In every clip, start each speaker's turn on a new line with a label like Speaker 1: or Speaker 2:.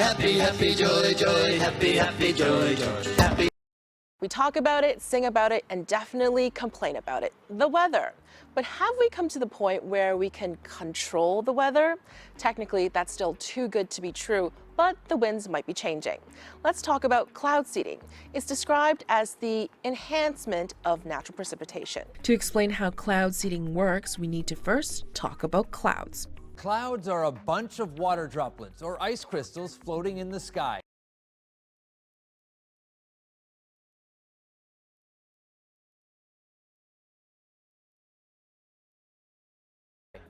Speaker 1: Happy, happy, joy, joy, happy, happy, joy, joy, happy.
Speaker 2: We talk about it, sing about it, and definitely complain about it, the weather. But have we come to the point where we can control the weather? Technically, that's still too good to be true, but the winds might be changing. Let's talk about cloud seeding. It's described as the enhancement of natural precipitation. To explain how cloud seeding works, we need to first talk about clouds.
Speaker 3: Clouds are a bunch of water droplets or ice crystals floating in the sky.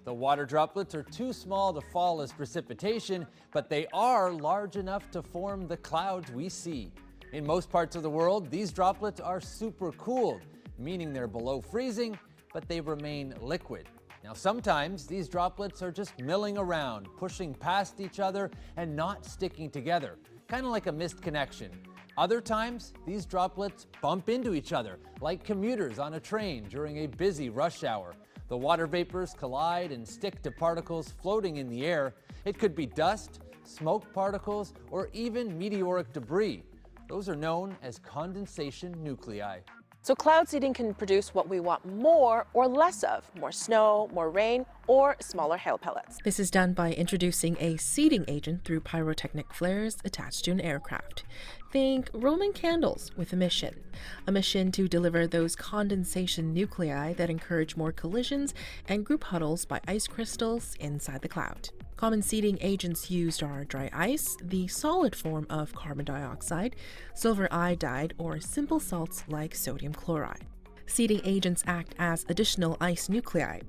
Speaker 3: The water droplets are too small to fall as precipitation, but they are large enough to form the clouds we see. In most parts of the world, these droplets are supercooled, meaning they're below freezing, but they remain liquid. Now, sometimes these droplets are just milling around, pushing past each other and not sticking together, kind of like a missed connection. Other times, these droplets bump into each other, like commuters on a train during a busy rush hour. The water vapors collide and stick to particles floating in the air. It could be dust, smoke particles, or even meteoric debris. Those are known as condensation nuclei.
Speaker 2: So cloud seeding can produce what we want more or less of, more snow, more rain, or smaller hail pellets. This is done by introducing a seeding agent through pyrotechnic flares attached to an aircraft. Think Roman candles with a mission to deliver those condensation nuclei that encourage more collisions and group huddles by ice crystals inside the cloud. Common seeding agents used are dry ice, the solid form of carbon dioxide, silver iodide, or simple salts like sodium chloride. Seeding agents act as additional ice nuclei.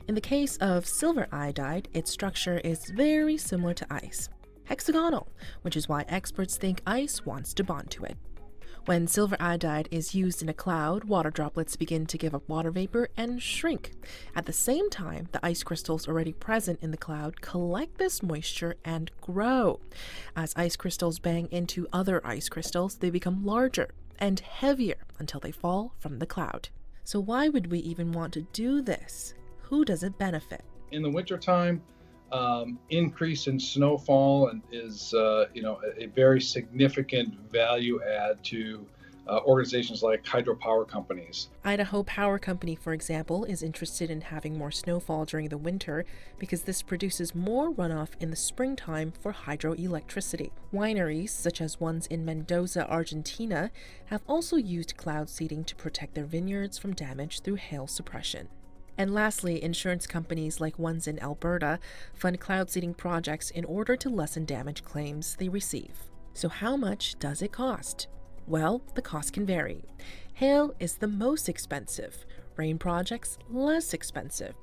Speaker 2: In the case of silver iodide, its structure is very similar to ice, hexagonal, which is why experts think ice wants to bond to it. When silver iodide is used in a cloud, water droplets begin to give up water vapor and shrink. At the same time, the ice crystals already present in the cloud collect this moisture and grow. As ice crystals bang into other ice crystals, they become larger and heavier until they fall from the cloud. So why would we even want to do this? Who does it benefit?
Speaker 4: In the wintertime, increase in snowfall is a very significant value add to organizations like hydropower companies.
Speaker 2: Idaho Power Company, for example, is interested in having more snowfall during the winter because this produces more runoff in the springtime for hydroelectricity. Wineries, such as ones in Mendoza, Argentina, have also used cloud seeding to protect their vineyards from damage through hail suppression. And lastly, insurance companies like ones in Alberta fund cloud seeding projects in order to lessen damage claims they receive. So how much does it cost? Well, the cost can vary. Hail is the most expensive, rain projects less expensive,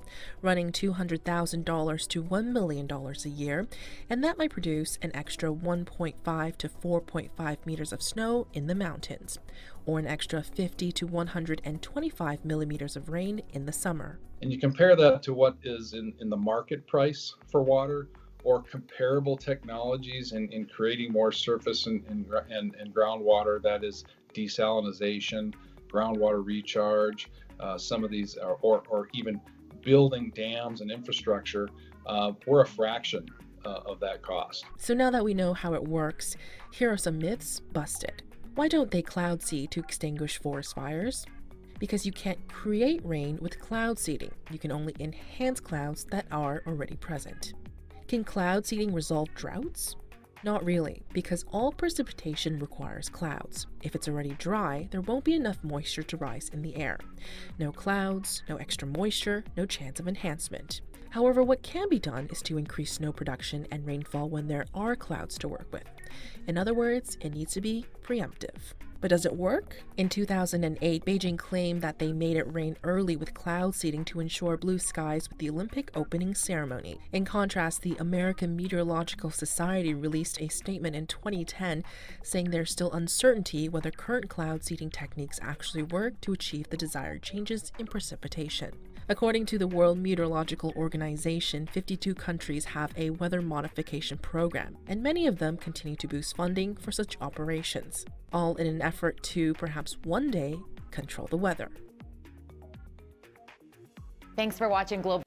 Speaker 2: running $200,000 to $1 million a year, and that might produce an extra 1.5 to 4.5 meters of snow in the mountains, or an extra 50 to 125 millimeters of rain in the summer.
Speaker 4: And you compare that to what is in the market price for water, or comparable technologies in creating more surface and groundwater, that is desalinization, groundwater recharge, some of these or even building dams and infrastructure, we're a fraction of that cost.
Speaker 2: So now that we know how it works, here are some myths busted. Why don't they cloud seed to extinguish forest fires? Because you can't create rain with cloud seeding. You can only enhance clouds that are already present. Can cloud seeding resolve droughts? Not really, because all precipitation requires clouds. If it's already dry, there won't be enough moisture to rise in the air. No clouds, no extra moisture, no chance of enhancement. However, what can be done is to increase snow production and rainfall when there are clouds to work with. In other words, it needs to be preemptive. But does it work? In 2008, Beijing claimed that they made it rain early with cloud seeding to ensure blue skies with the Olympic opening ceremony. In contrast, the American Meteorological Society released a statement in 2010 saying there's still uncertainty whether current cloud seeding techniques actually work to achieve the desired changes in precipitation. According to the World Meteorological Organization, 52 countries have a weather modification program, and many of them continue to boost funding for such operations, all in an effort to perhaps one day control the weather.
Speaker 5: Thanks for watching Global.